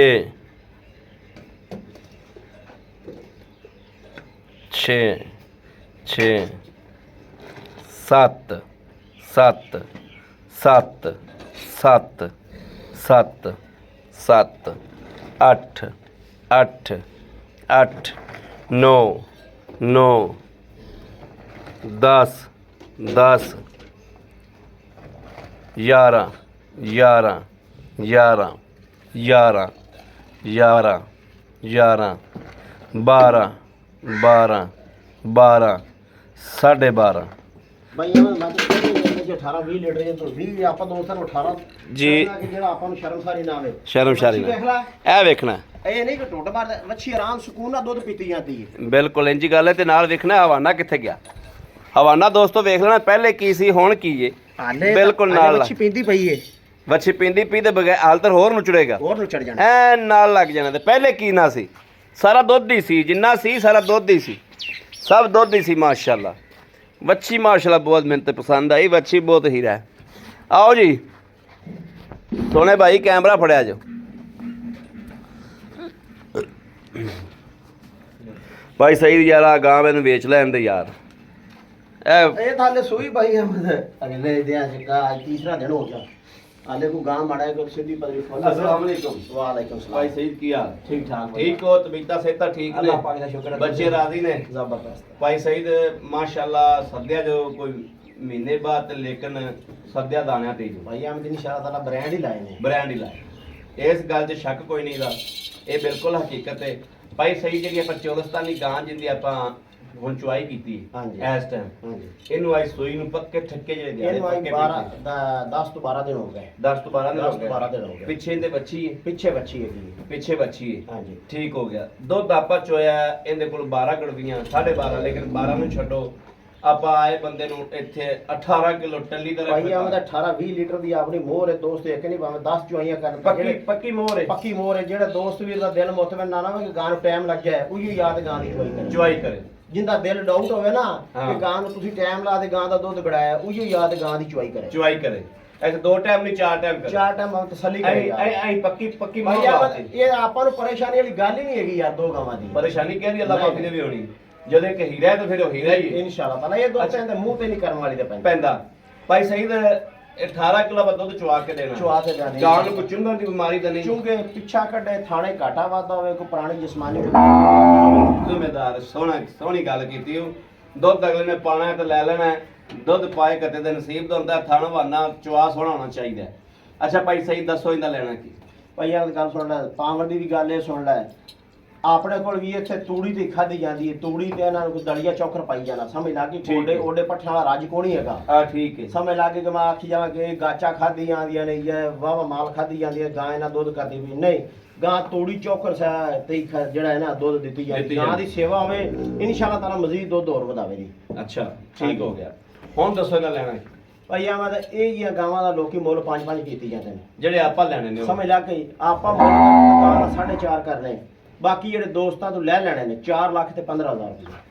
7 7 7 7 7 7 8 8 8 9 9 10 10 11 11 11 11 11 11 12 12 12 साढ़े 12 भाई ਇਹ ਮਤਲਬ ਕਿ 18 20 ਲੀਟਰ ਜੇ ਤੋਂ 20 ਆਪਾਂ ਦੋਸਤਾਂ ਨੂੰ 18 ਜੀ ਕਿ ਜਿਹੜਾ ਆਪਾਂ ਨੂੰ ਸ਼ਰਮਸਾਰੀ ਨਾ ਆਵੇ। ਸ਼ਰਮਸ਼ਾਰੀ ਦੇਖ ਨਾਲ ਲੈ ਇਹ ਵੇਖਣਾ ਇਹ ਨਹੀਂ ਕਿ ਟੁੱਟ ਮਾਰ ਮੱਛੀ ਆਰਾਮ ਸਕੂਨ ਨਾਲ ਦੁੱਧ ਪੀਤੀ ਜਾਂਦੀ ਹੈ। ਬਿਲਕੁਲ ਇੰਜੀ ਗੱਲ ਹੈ। ਤੇ ਨਾਲ ਵੇਖਣਾ ਹਵਾਨਾ ਕਿੱਥੇ ਗਿਆ। ਹਵਾਨਾ ਦੋਸਤੋ ਵੇਖ ਲੈਣਾ ਪਹਿਲੇ ਕੀ ਸੀ ਹੁਣ ਕੀ ਏ। ਬਿਲਕੁਲ ਨਾਲ ਮੱਛੀ ਪੀਂਦੀ ਪਈ ਏ, ਵੱਛੀ ਪੀਂਦੀ ਪੀ ਤੇ ਬਗੈਰ ਹਾਲ ਤਾਂ ਹੋਰ ਨੂੰ ਚੜੇਗਾ, ਹੋਰ ਨੂੰ ਚੜ ਜਾਣਾ ਐ ਨਾਲ ਲੱਗ ਜਾਣਾ। ਤੇ ਪਹਿਲੇ ਕੀ ਨਾ ਸੀ, ਸਾਰਾ ਦੁੱਧ ਹੀ ਸੀ, ਜਿੰਨਾ ਸੀ ਸਾਰਾ ਦੁੱਧ ਹੀ ਸੀ, ਸਭ ਦੁੱਧ ਹੀ ਸੀ ਮਾਸ਼ਾਅੱਲਾ। ਵੱਛੀ ਮਾਸ਼ਾਅੱਲਾ ਬਹੁਤ ਮੈਨੂੰ ਤੇ ਪਸੰਦ ਆਈ, ਵੱਛੀ ਬਹੁਤ ਹੀਰਾ ਹੈ। ਆਓ ਜੀ ਸੋਹਣੇ ਭਾਈ ਕੈਮਰਾ ਫੜਿਆ ਜੋ। ਭਾਈ ਸਹੀ ਯਾਰ ਆ ਗਾਂ ਮੈਨੂੰ ਵੇਚ ਲੈਣ ਦੇ ਯਾਰ। ਇਹ ਥਾਲੇ ਸੂਈ ਭਾਈ ਅਗਲੇ ਦਿਨ ਅੱਜ ਤੀਸਰਾ ਦਿਨ ਹੋ ਗਿਆ। आले को गांव मड़ा है सीधी पदवी फॉलो। अस्सलाम वालेकुम। वालेकुम सलाम भाई सईद की हाल ठीक ठाक ठीक हो, तबीयत सेहत ठीक ने, अल्लाह पाक दा शुक्र है, बच्चे राजी ने जबरदस्त। भाई सईद माशाल्लाह सद्या जो कोई महीने बाद लेकिन सद्या दाणियां ते जो भाई हम दिन इंशाअल्लाह ताला ब्रांड ही लाए ने, ब्रांड ही लाए। इस गल 'ਚ शक कोई नहीं दा, ये बिल्कुल हकीकत है। भाई सही ਜਿਹੜੀ ਆਪਾਂ ਚੌਲਸਤਾਨੀ ਗਾਂ ਜਿੰਦੀ ਆਪਾਂ ਹੁਣ ਚੁਆਈ ਕੀਤੀ ਹਾਂਜੀ ਇਸ ਟਾਈਮ, ਹਾਂਜੀ ਇਹਨੂੰ ਆਈ ਸੂਈ ਨੂੰ ਪੱਕੇ ਠੱਕੇ ਜਿਹੜੇ ਦਿਹਾੜੇ ਇਹਨੂੰ ਆਈ ਪੱਕੇ 10 ਤੋਂ 12 ਦਿਨ ਹੋ ਗਏ। 10 ਤੋਂ 12 ਦਿਨ ਹੋ 10 ਤੋਂ 12 ਦਿਨ ਹੋ ਗਏ। ਪਿੱਛੇ ਇਹਦੇ ਬੱਚੀ ਹੈ, ਪਿੱਛੇ ਬੱਚੀ ਹੈਗੀ ਹੈ। ਪਿੱਛੇ ਬੱਚੀ ਹੈ। ਹਾਂਜੀ ਠੀਕ ਹੋ ਗਿਆ। ਦੁੱਧ ਆਪਾਂ ਚੋਇਆ ਇਹਦੇ ਕੋਲ 12 ਗੜਵੀਆਂ 12.5, ਲੇਕਿਨ 12 ਨੂੰ ਛੱਡੋ ਆਪਾਂ ਆਏ ਬੰਦੇ ਨੂੰ ਇੱਥੇ 18 ਕਿਲੋ ਟੱਲੀ ਦਾ ਭਾਈ ਆਮਦਾ 18 20 ਲੀਟਰ ਦੀ ਆਪਣੀ ਮੋਹਰ ਹੈ ਦੋਸਤ, ਇੱਕ ਨਹੀਂ ਭਾਵੇਂ 10 ਚੁਆਈਆਂ ਕਰਨ ਪੱਕੀ ਪੱਕੀ ਮੋਹਰ ਹੈ, ਪੱਕੀ ਮੋਹਰ ਹੈ। ਜਿਹੜਾ ਦੋਸਤ ਵੀਰ ਦਾ ਦਿਲ ਮੁਤਮਿਨ ਨਾ ਨਾ ਹੋਵੇ ਕਿ ਗਾਂ ਨੂੰ ਟਾਈਮ ਲੱਗਿਆ ਹੈ, ਉਹੀ ਯਾਦ ਗਾਂ ਦੀ ਚੁਆਈ ਕਰੇ। ਚੁਆਈ ਕਰੇ। ਜਿੰਦਾ ਦਿਲ ਡਾਊਟ ਹੋਵੇ ਨਾ ਹਾਂ। ਕਿ ਗਾਂ ਨੂੰ ਤੁਸੀਂ ਟਾਈਮ ਲਾ ਦੇ ਗਾਂ ਦਾ ਦੁੱਧ ਗੜਾਇਆ, ਉਹੀ ਯਾਦ ਗਾਂ ਦੀ ਚੁਆਈ ਕਰੇ। ਚੁਆਈ ਕਰੇ। ਐਸੇ 2 ਟਾਈਮ ਨਹੀਂ 4 ਟਾਈਮ ਕਰੇ। 4 ਟਾਈਮ ਆਪ ਤਸੱਲੀ ਕਰੇ ਯਾਰ। ਐ ਪੱਕੀ ਪੱਕੀ ਭਾਈ ਮੋਹਰ ਯਾਰ ਵਾਸਤੇ ਇਹ ਆਪਾਂ ਨੂੰ ਪਰੇਸ਼ਾਨੀ ਵਾਲੀ ਗੱਲ ਹੀ ਨਹੀਂ ਹੈਗੀ ਯਾਰ ਦੋ ਗਾਵਾਂ ਦੀ। ਪਰੇਸ਼ਾਨੀ ਕਹਿੰਦੀ ਅੱਲਾਹ ਪਾਕ ਨੇ ਵੀ ਹੋਣੀ। ਜਦੋਂ ਇੱਕ ਹੀਰਾ ਹੈ ਤਾਂ ਫਿਰ ਉਹ ਹੀਰਾ ਹੀ ਹੈ ਇਨਸ਼ਾਅੱਲਾ ਤਾਲਾ। ਇਹ ਦੁੱਧ ਦੇ ਮੂੰਹ ਤੇ ਨਹੀਂ ਕਰਨ ਵਾਲੀ ਦਾ ਪੈਂਦਾ। ਭਾਈ ਸਹੀ ਦਾ 18 ਕਿਲੋ ਦਾ ਦੁੱਧ ਚੁਆ ਕੇ ਦੇਣਾ। ਚੁਆ ਕੇ ਦੇਣਾ। ਗਾਂ ਨੂੰ ਕੋਈ ਚੁੰਗਣ ਦੀ ਬਿਮਾਰੀ ਤਾਂ ਨਹੀਂ। ਚੁੰਗੇ ਪਿੱਛਾ ਕੱਢੇ ਥਾਣੇ ਘਾਟਾ ਵਾਦਾ ਹੋਵੇ, ਕੋਈ ਪੁਰਾਣੀ ਜਿਸਮਾਨੀ ਜ਼ਿੰਮੇਦਾਰ ਸੋਹਣੀ ਗੱਲ ਕੀਤੀ। ਉਹ ਦੁੱਧ ਅਗਲੇ ਨੇ ਪਾਣਾ ਹੈ ਤਾਂ ਲੈ ਲੈਣਾ ਹੈ। ਦੁੱਧ ਪਾਏ ਕਤੇ ਦੇ ਨਸੀਬ ਦਾ ਹੁੰਦਾ। ਥਣ ਵਾਨਾ ਚੁਆ ਸੋਹਣਾ ਹੋਣਾ ਚਾਹੀਦਾ। ਅੱਛਾ ਭਾਈ ਸਹੀ ਦੱਸੋ ਇਹਦਾ ਲੈਣਾ ਕੀ। ਭਾਈ ਯਾਰ ਗੱਲ ਸੁਣ ਲੈ, ਪਾਵਰ ਦੀ ਵੀ ਗੱਲ ਇਹ ਸੁਣ ਲੈ। ਆਪਣੇ ਕੋਲ ਵੀ ਇੱਥੇ ਤੂੜੀ ਦੀ ਖਾਧੀ ਜਾਂਦੀ ਹੈ, ਤੂੜੀ ਤੇ ਇਹਨਾਂ ਨੂੰ ਦਲੀਆ ਚੌਕਰ ਪਾਈ ਜਾਣਾ। ਸਮਝ ਲੱਗ ਗਈ ਠੋਡੇ ਓਡੇ ਪੱਠਿਆਂ ਵਾਲਾ ਰਾਜ ਕੋਣੀ ਹੈਗਾ। ਠੀਕ ਹੈ। ਸਮਝ ਲੱਗ ਗਈ ਕਿ ਮੈਂ ਆਖੀ ਜਾਵਾਂ ਕਿ ਗਾਚਾ ਖਾਧੀ ਜਾਂਦੀਆਂ ਨੇ ਜਾਂ ਵਾਵਾ ਮਾਲ ਖਾਧੀ ਜਾਂਦੀ ਹੈ, ਗਾਂ ਇਹਨਾਂ ਦੁੱਧ ਕਰਦੀ ਵੀ ਨਹੀਂ। ਗਾਂ ਤੂੜੀ ਚੌਕਰ ਤੇ ਜਿਹੜਾ ਹੈ ਨਾ ਦੁੱਧ ਦਿੱਤੀ ਜਾਂਦੀ। ਗਾਂ ਦੀ ਸੇਵਾ ਹੋਵੇ ਇਨਸ਼ਾਅੱਲਾ ਤਾਲਾ ਮਜ਼ੀਦ ਦੁੱਧ ਹੋਰ ਵਧਾਵੇ ਜੀ। ਅੱਛਾ ਠੀਕ ਹੋ ਗਿਆ। ਹੁਣ ਦੱਸੋ ਇਹਦਾ ਲੈਣਾ ਕੀ। ਭਾਈ ਆਵਾਂ ਤਾਂ ਇਹ ਜੀਆਂ ਗਾਵਾਂ ਦਾ ਲੋਕੀ ਮੁੱਲ 5-5 ਕੀਤੀ ਜਾਂਦੇ ਨੇ। ਜਿਹੜੇ ਆਪਾਂ ਲੈਣੇ ਨੇ ਸਮਝ ਲੱਗ ਗਈ। ਆਪਾਂ ਮੁੱਲ ਦੁਕਾਨ 4.5 ਕਰਨੇ, ਬਾਕੀ ਜਿਹੜੇ ਦੋਸਤਾਂ ਤੋਂ ਲੈ ਲੈਣੇ ਨੇ 4 ਲੱਖ ਤੇ 15,000 ਰੁਪਏ।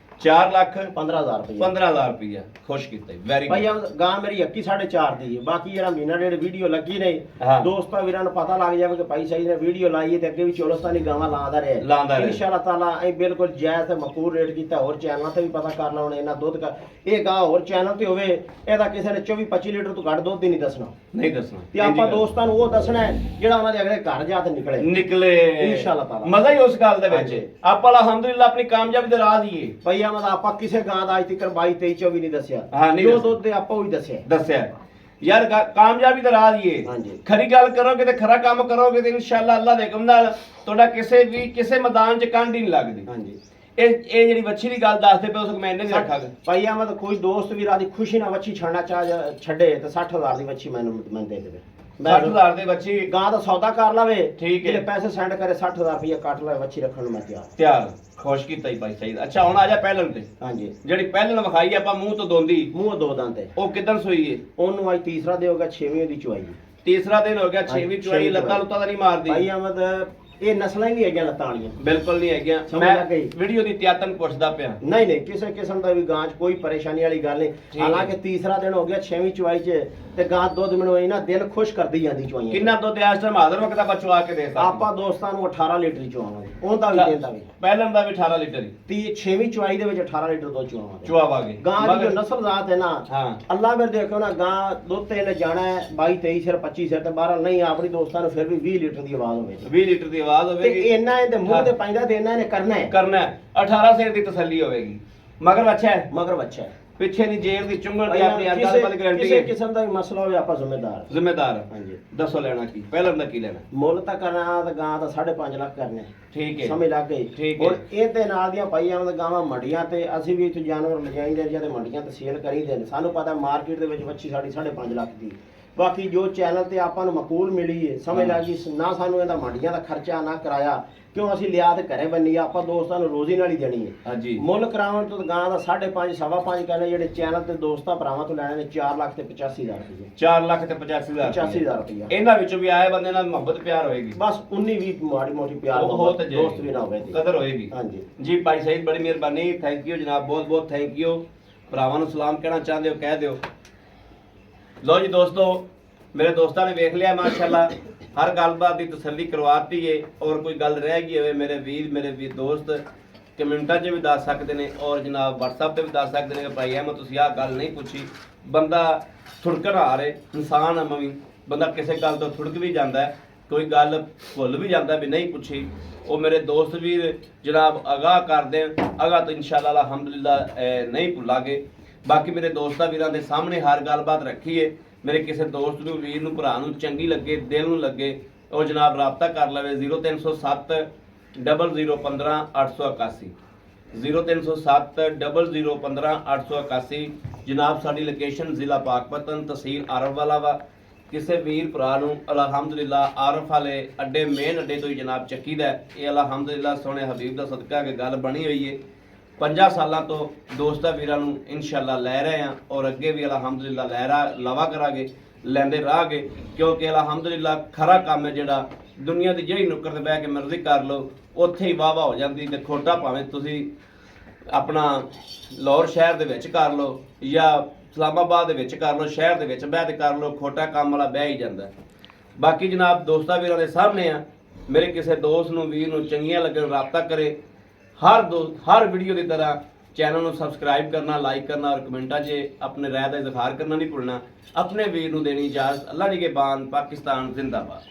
4 ਲੱਖ 15,000 ਰੁਪਏ 15,000 ਰੁਪਇਆ ਖੁਸ਼ ਕੀਤਾ ਵੈਰੀ ਭਾਈ ਗੁੱਡ। ਗਾਂ ਮੇਰੀ 21.5 ਦੀ ਹੈ। ਬਾਕੀ ਜਿਹੜਾ ਮਹੀਨਾ ਡੇਢ ਵੀਡੀਓ ਲੱਗੀ ਨਹੀਂ ਹਾਂ। ਦੋਸਤਾਂ ਵੀਰਾਂ ਨੂੰ ਪਤਾ ਲੱਗ ਜਾਵੇ ਕਿ ਭਾਈ ਸਹੀ ਨੇ ਵੀਡੀਓ ਲਾਈ ਹੈ ਤੇ ਅੱਗੇ ਵੀ ਚੋਲਸਤਾਨੀ ਗਾਵਾਂ ਲਾਉਂਦਾ ਲਾਉਂਦਾ ਰਿਹਾ ਰਹੇ। ਇਨਸ਼ਾਅੱਲਾ ਤਾਲਾ ਇਹ ਬਿਲਕੁਲ ਜਾਇਜ਼ ਤੇ ਮਕਬੂਲ ਰੇਟ ਕੀਤਾ। ਹੋਰ ਚੈਨਲਾਂ ਤੇ ਵੀ ਪਤਾ ਕਰ ਲਾ ਹੁਣ ਇਹਨਾਂ ਦੁੱਧ ਦਾ ਇਹ ਗਾਂ ਹੋਰ ਚੈਨਲ ਤੇ ਹੋਵੇ ਇਹਦਾ ਕਿਸੇ ਨੇ 24-25 ਲੀਟਰ ਤੋਂ ਘੱਟ ਦੁੱਧ ਹੀ ਨਹੀਂ ਦੱਸਣਾ ਨਹੀਂ ਦੱਸਣਾ ਤੇ ਆਪਾਂ ਦੋਸਤਾਂ ਨੂੰ ਉਹ ਦੱਸਣਾ ਹੈ ਜਿਹੜਾ ਉਹਨਾਂ ਦੇ ਅਗਲੇ ਘਰ ਜਾ ਕੇ ਨਿਕਲੇ ਇਨਸ਼ਾਅੱਲਾ ਤਾਲਾ। ਮਜ਼ਾ ਹੀ ਉਸ ਗੱਲ ਦੇ ਵਿੱਚ ਹਾਂਜੀ। ਆਪਾਂ ਅਲਹਮਦੁਲਿਲਾ ਆਪਣੀ ਕਾਮਯਾਬੀ ਦੇ ਰਾਹ ਦੀਏ ਭਾਈ ਆਮਦ ਆਪਾਂ ਕਿਸੇ ਗਾਂ ਦਾ ਅੱਜ ਤੱਕ 22-23 ਨਹੀਂ ਦੱਸਿਆ ਹਾਂ, ਨਹੀਂ ਜੋ ਦੱਸਿਆ। ਦੁੱਧ ਦੇ ਆਪਾਂ ਉਹੀ ਦੱਸਿਆ ਦੱਸਿਆ ਯਾਰ ਕਾਮਯਾਬੀ ਦਾ ਰਾਹ ਦੀਏ ਹਾਂਜੀ। ਖਰੀ ਗੱਲ ਕਰੋਗੇ ਤੇ ਖਰਾ ਕੰਮ ਕਰੋਗੇ ਤੇ ਇਨਸ਼ਾਅੱਲਾ ਅੱਲਾ ਦੇ ਹੁਕਮ ਨਾਲ ਤੁਹਾਡਾ ਕਿਸੇ ਮੈਦਾਨ 'ਚ ਕੰਡ ਹੀ ਨਹੀਂ ਲੱਗਦੀ। ਹਾਂਜੀ ਇਹ ਜਿਹੜੀ ਵੱਛੀ ਦੀ ਗੱਲ ਦੱਸਦੇ ਪਏ ਉਸ ਮੈਂ ਇਹਨੇ ਨਹੀਂ ਰੱਖਾਂਗਾ। ਭਾਈ ਆਮਦ ਕੋਈ ਦੋਸਤ ਵੀ ਰਾਦੀ ਖੁਸ਼ੀ ਨਾਲ ਵੱਛੀ ਛੱਡਣਾ ਛੱਡੇ ਤੇ 60,000 ਦੀ ਵੱਛੀ ਮੈਨੂੰ ਦੇ ਦੇਵੇ 60,000 ਦੇ ਵੱਛੀ ਗਾਂ ਦਾ ਸੌਦਾ ਕਰ ਲਵੇ ਠੀਕ ਹੈ। ਜਿਹੜੇ ਪੈਸੇ ਸੈਂਡ ਕਰੇ 60,000 ਰੁਪਏ ਕੱਟ ਲਵੇ ਵੱਛੀ ਰੱਖਣ ਨੂੰ ਮੈਂ ਤਿਆਰ ਤਿਆਰ ਖੁਸ਼ ਕੀਤਾ ਹੀ ਭਾਈ ਸਹੀ। ਅੱਛਾ ਹੁਣ ਆ ਜਾ ਪਹਿਲਣ ਤੇ ਹਾਂਜੀ ਜਿਹੜੀ ਪਹਿਲਣ ਵਿਖਾਈ ਆਪਾਂ ਮੂੰਹ ਤੋਂ ਦੋਂਦੀ ਮੂੰਹ ਦੋ ਦੰਦ ਤੇ ਉਹ ਕਿੱਦਣ ਸੋਈ ਏ? ਉਹਨੂੰ ਅੱਜ ਤੀਸਰਾ ਦੇ ਹੋਗਾ 6ਵੀਂ ਦੀ ਚੁਆਈ ਤੀਸਰਾ ਦਿਨ ਹੋ ਗਿਆ 6ਵੀਂ ਚੁਆਈ ਛੇਵੀਂ ਲੱਤਾਂ ਲੁੱਤਾਂ ਤਾਂ ਨਹੀਂ ਮਾਰਦੀ ਭਾਈ ਆਮਦ ਇਹ ਨਸਲਾਂ ਹੀ ਨਹੀਂ ਹੈਗੀਆਂ ਲੱਤਾਂ ਵਾਲੀਆਂ ਬਿਲਕੁਲ ਨਹੀਂ ਹੈਗੀਆਂ। ਸਮਝ ਮੈਂ ਲੱਗ ਗਈ। ਵੀਡੀਓ ਦੀ ਤਿਆਤਨ ਪੁੱਛਦਾ ਪਿਆ ਨਹੀਂ ਨਹੀਂ ਕਿਸੇ ਕਿਸਮ ਦਾ ਵੀ ਗਾਂ 'ਚ ਕੋਈ ਪਰੇਸ਼ਾਨੀ ਵਾਲੀ ਗੱਲ ਨਹੀਂ ਠੀਕ ਹੈ। ਹਾਲਾਂਕਿ ਤੀਸਰਾ ਦਿਨ ਹੋ ਗਿਆ 6ਵੀਂ ਚੁਆਈ 'ਚ ਤੇ ਗਾਂ ਦੁੱਧ ਮੈਨੂੰ ਇਹਨਾਂ ਦਿਲ ਖੁਸ਼ ਕਰਦੀ ਜਾਂਦੀ ਚੁਆਈਆਂ ਕਿੰਨਾ ਦੁੱਧ ਇਸ ਟਾਈਮ ਹਾਜ਼ਰ ਵਕਤ ਆਪਾਂ ਚੁਆ ਕੇ ਦੇ ਸਕਦੇ ਆਪਾਂ ਦੋਸਤਾਂ ਨੂੰ 18 ਲੀਟਰ ਹੀ ਚੁਆਵਾਂਗੇ ਉਹਦਾ ਵੀ ਦੇਣ ਦਾ ਵੀ ਪਹਿਲਣ ਦਾ ਵੀ 18 ਲੀਟਰ ਹੀ ਤੀ 6ਵੀਂ ਚੁਆਈ ਦੇ ਵਿੱਚ 18 ਲੀਟਰ ਦੁੱਧ ਚੁਆਵਾਂਗੇ ਚੁਆਵਾਂਗੇ ਗਾਂ ਦੀ ਜੋ ਨਸਲ ਜ਼ਾਤ ਹੈ ਨਾ ਹਾਂ ਅੱਲਾ ਮੇਰੇ ਦੇਖੋ ਨਾ ਗਾਂ ਦੁੱਧ ਤੇ ਇਹਨੇ ਜਾਣਾ ਹੈ 22-23 ਸਿਰ 25 ਸਿਰ ਤੇ 12 ਨਹੀਂ ਆਪਣੀ ਦੋਸਤਾਂ ਨੂੰ ਫਿਰ ਵੀ 20 ਲੀਟਰ ਦੀ ਆਵਾਜ਼ ਹੋਵੇ 20 ਲੀਟਰ ਦੀ ਆਵਾਜ਼ ਤੇ ਹੋਵੇਗੀ ਇੰਨਾ ਇਹਦੇ ਮੂੰਹ ਤੇ ਪੈਂਦਾ ਤੇ ਇੰਨਾ ਇਹਨੇ ਕਰਨਾ ਹੈ ਕਰਨਾ ਹੈ। 18 ਸਿਰ ਦੀ ਤਸੱਲੀ ਹੋਵੇਗੀ ਮਗਰ ਅੱਛਾ ਹੈ ਮਗਰ ਬੱਚਾ ਹੈ ਪਿੱਛੇ ਦੀ ਜੇਰ ਦੀ ਚੁੰਗਣ ਦੀ ਆਪਣੀ ਅੱਧਾ ਵਾਲੀ ਗਾਰੰਟੀ ਕਿਸੇ ਹੈ ਕਿਸਮ ਦਾ ਵੀ ਮਸਲਾ ਹੋਵੇ ਆਪਾਂ ਜ਼ਿੰਮੇਦਾਰ ਜ਼ਿੰਮੇਦਾਰ ਹਾਂਜੀ ਦੱਸੋ ਲੈਣਾ ਕੀ ਪਹਿਲਣ ਦਾ ਕੀ ਲੈਣਾ ਮੁੱਲ ਤਾਂ ਕਰਨਾ ਤਾਂ ਗਾਂ ਤਾਂ 5.5 ਲੱਖ ਕਰਨੇ ਠੀਕ ਹੈ ਸਮਝ ਲੱਗ ਗਈ ਠੀਕ ਹੈ। ਹੁਣ ਇਹਦੇ ਨਾਲ ਦੀਆਂ ਪਾਈਆਂ ਉਹਨਾਂ ਗਾਵਾਂ ਮੰਡੀਆਂ ਤੇ ਅਸੀਂ ਵੀ ਇੱਥੇ ਜਾਨਵਰ ਲਿਜਾਈਦੇ ਜਾਂ ਤੇ ਮੰਡੀਆਂ ਤੇ ਸੇਲ ਕਰੀਦੇ ਨੇ ਸਾਨੂੰ ਪਤਾ ਮਾਰਕੀਟ ਦੇ ਵਿੱਚ ਵੱਛੀ ਸਾਡੀ 5.5 ਲੱਖ ਦੀ ਬਾਕੀ ਜੋ ਚੈਨਲ ਤੇ ਆਪਾਂ ਨੂੰ ਮਕਬੂਲ ਮਿਲੀ ਹੈ ਸਮਝ ਲੱਗ ਗਈ ਨਾ ਸਾਨੂੰ ਇਹਦਾ ਮੰਡੀਆਂ ਦਾ ਖਰਚਾ ਨਾ ਕਿਰਾਇਆ ਕਿਉਂ ਅਸੀਂ ਲਿਆ ਤੇ ਘਰੇ ਬੰਨੀ ਆਪਾਂ ਦੋਸਤਾਂ ਨੂੰ ਰੋਜ਼ੀ ਨਾਲ ਹੀ ਦੇਣੀ ਹੈ ਹਾਂਜੀ ਮੁੱਲ ਕਰਾਉਣ ਤੋਂ ਗਾਂ ਦਾ 5.5 5.5 ਕਹਿੰਦੇ ਜਿਹੜੇ ਚੈਨਲ ਤੇ ਦੋਸਤਾਂ ਭਰਾਵਾਂ ਤੋਂ ਲੈਣੇ ਨੇ 4 ਲੱਖ ਤੇ 85,000 ਰੁਪਏ 4 ਲੱਖ ਤੇ 85,000 85,000 ਰੁਪਏ ਇਹਨਾਂ ਵਿੱਚੋਂ ਵੀ ਆਏ ਬੰਦੇ ਨਾਲ ਮੁਹੱਬਤ ਪਿਆਰ ਹੋਏਗੀ ਬਸ 19-20 ਮਾੜੀ ਮੋਟੀ ਪਿਆਰ ਉਹ ਮੁਹੱਬਤ ਤੇ ਦੋਸਤ ਵੀ ਨਾ ਹੋਵੇ ਜੀ। ਕਦਰ ਹੋਏਗੀ ਹਾਂਜੀ ਜੀ ਭਾਈ ਸਹੀਦ ਬੜੀ ਮਿਹਰਬਾਨੀ ਥੈਂਕ ਯੂ ਜਨਾਬ ਬਹੁਤ ਬਹੁਤ ਥੈਂਕ ਯੂ ਭਰਾਵਾਂ ਨੂੰ ਸਲਾਮ ਕਹਿਣਾ ਚਾਹੁੰਦੇ ਹੋ ਕਹਿ ਦਿਓ। ਲੋ ਜੀ ਦੋਸਤੋ ਮੇਰੇ ਦੋਸਤਾਂ ਨੇ ਵੇਖ ਲਿਆ ਮਾਸ਼ਾਅੱਲਾ ਹਰ ਗੱਲਬਾਤ ਦੀ ਤਸੱਲੀ ਕਰਵਾਤੀ ਏ ਔਰ ਕੋਈ ਗੱਲ ਰਹਿ ਗਈ ਹੋਵੇ ਮੇਰੇ ਵੀਰ ਦੋਸਤ ਕਮੈਂਟਾਂ 'ਚ ਵੀ ਦੱਸ ਸਕਦੇ ਨੇ ਔਰ ਜਨਾਬ WhatsApp ਤੇ ਵੀ ਦੱਸ ਸਕਦੇ ਨੇ ਕਿ ਭਾਈ ਅਹਿਮਦ ਤੁਸੀਂ ਆਹ ਗੱਲ ਨਹੀਂ ਪੁੱਛੀ ਬੰਦਾ ਥੁੜਕਣ ਆ ਰਹੇ ਇਨਸਾਨ ਆ ਵੀ ਬੰਦਾ ਕਿਸੇ ਗੱਲ ਤੋਂ ਥੁੜਕ ਵੀ ਜਾਂਦਾ ਹੈ ਕੋਈ ਗੱਲ ਭੁੱਲ ਵੀ ਜਾਂਦਾ ਵੀ ਨਹੀਂ ਪੁੱਛੀ ਉਹ ਮੇਰੇ ਦੋਸਤ ਵੀਰ ਜਨਾਬ ਆਗਾਹ ਕਰ ਦੇਣ ਆਗਾਹ ਤਾਂ ਇਨਸ਼ਾਅੱਲਾ ਅਲਹਮਦੁਲਿਲਾ ਨਹੀਂ ਭੁੱਲਾਂਗੇ। ਬਾਕੀ ਮੇਰੇ ਦੋਸਤਾਂ ਵੀਰਾਂ ਦੇ ਸਾਹਮਣੇ ਹਰ ਗੱਲਬਾਤ ਰੱਖੀਏ ਮੇਰੇ ਕਿਸੇ ਦੋਸਤ ਨੂੰ ਵੀਰ ਨੂੰ ਭਰਾ ਨੂੰ ਚੰਗੀ ਲੱਗੇ ਦਿਲ ਨੂੰ ਲੱਗੇ ਉਹ ਜਨਾਬ ਰਾਬਤਾ ਕਰ ਲਵੇ 0307 0015 881 0307 0015 881 ਜਨਾਬ ਸਾਡੀ ਲੋਕੇਸ਼ਨ ਜ਼ਿਲ੍ਹਾ ਪਾਕਪਤਨ ਤਹਿਸੀਲ ਆਰਫਵਾਲਾ ਵਾ ਕਿਸੇ ਵੀਰ ਭਰਾ ਨੂੰ ਅਲਹਮਦੁਲਿਲਾ ਆਰਫ ਵਾਲੇ ਅੱਡੇ ਮੇਨ ਅੱਡੇ ਤੋਂ ਹੀ ਜਨਾਬ ਚੱਕੀਦਾ ਇਹ ਅਲਹਮਦੁਲਿਲਾ ਸੋਹਣੇ ਹਬੀਬ ਦਾ ਸਦਕਾ ਕਿ ਗੱਲ ਬਣੀ ਹੋਈ ਹੈ 50 ਸਾਲਾਂ ਤੋਂ ਦੋਸਤਾਂ ਵੀਰਾਂ ਨੂੰ ਇਨਸ਼ਾਅੱਲਾ ਲੈ ਰਹੇ ਆ ਔਰ ਅੱਗੇ ਵੀ ਅਲਹਮਦੁਲਿਲਾ ਲਾਵਾ ਕਰਾਂਗੇ ਲੈਂਦੇ ਰਹਾਂਗੇ ਕਿਉਂਕਿ ਅਲਹਮਦੁਲਿਲਾ ਖਰਾ ਕੰਮ ਹੈ ਜਿਹੜਾ ਦੁਨੀਆ ਦੀ ਜਿਹੜੀ ਨੁੱਕਰ ਤੇ ਬਹਿ ਕੇ ਮਰਜ਼ੀ ਕਰ ਲਓ ਉੱਥੇ ਹੀ ਵਾਹ ਹੋ ਜਾਂਦੀ ਤੇ ਖੋਟਾ ਭਾਵੇਂ ਤੁਸੀਂ ਆਪਣਾ ਲਾਹੌਰ ਸ਼ਹਿਰ ਦੇ ਵਿੱਚ ਕਰ ਲਓ ਜਾਂ ਇਸਲਾਮਾਬਾਦ ਦੇ ਵਿੱਚ ਕਰ ਲਓ ਸ਼ਹਿਰ ਦੇ ਵਿੱਚ ਬਹਿ ਤੇ ਕਰ ਲਓ ਖੋਟਾ ਕੰਮ ਵਾਲਾ ਬਹਿ ਹੀ ਜਾਂਦਾ। ਬਾਕੀ ਜਨਾਬ ਦੋਸਤਾਂ ਵੀਰਾਂ ਦੇ ਸਾਹਮਣੇ ਆ ਮੇਰੇ ਕਿਸੇ ਦੋਸਤ ਨੂੰ ਵੀਰ ਨੂੰ ਚੰਗੀਆਂ ਲੱਗਣ ਰਾਬਤਾ ਕਰੇ ਹਰ ਵੀਡੀਓ ਦੀ ਤਰ੍ਹਾਂ ਚੈਨਲ ਨੂੰ ਸਬਸਕ੍ਰਾਈਬ ਕਰਨਾ ਲਾਈਕ ਕਰਨਾ ਔਰ ਕਮੈਂਟਾਂ 'ਚ ਆਪਣੇ ਰਾਏ ਦਾ ਇਜ਼ਹਾਰ ਕਰਨਾ ਨਹੀਂ ਭੁੱਲਣਾ। ਆਪਣੇ ਵੀਰ ਨੂੰ ਦੇਣੀ ਇਜਾਜ਼ਤ। ਅੱਲਾ ਨਿਗਹਿਬਾਨ। ਪਾਕਿਸਤਾਨ ਜ਼ਿੰਦਾਬਾਦ।